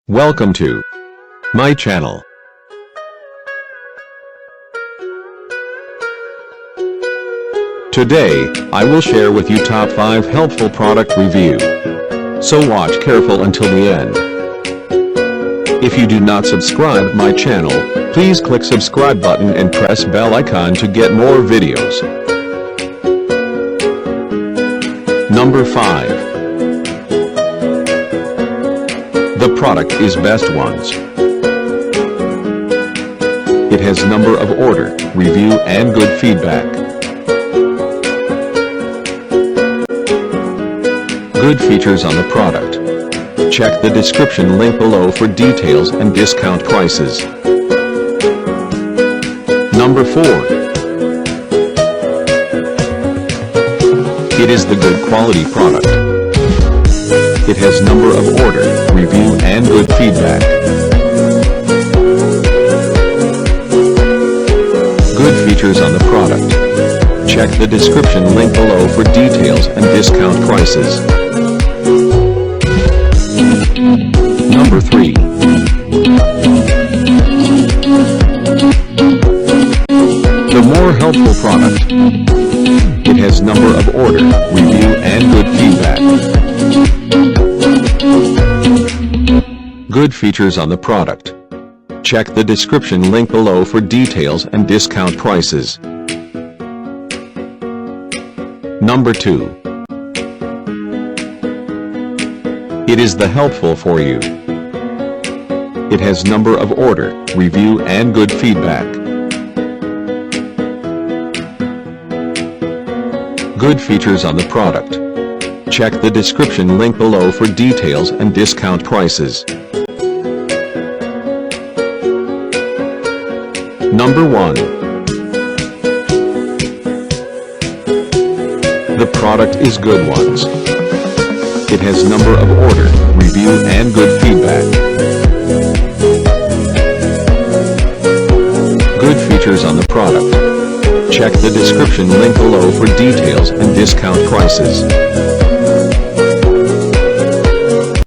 Welcome to my channel. Today, I will share with you top 5 helpful product review. So watch careful until the end. If you do not subscribe my channel, please click subscribe button and press bell icon to get more videos. Number 5. The product is Best Ones. It has number of order, review and good feedback. Good features on the product. Check the description link below for details and discount prices. Number 4. It is the good quality product. It has number of order, review and good feedback. Good features on the product. Check the description link below for details and discount prices. Number 3. The more helpful product. It has number of order, review and good feedback. Good features on the product. Check the description link below for details and discount prices. Number 2. It is the helpful for you. It has number of order, review and good feedback. Good features on the product. Check the description link below for details and discount prices. Number 1. The product is Good Ones. It has number of order, review and good feedback. Good features on the product. Check the description link below for details and discount prices.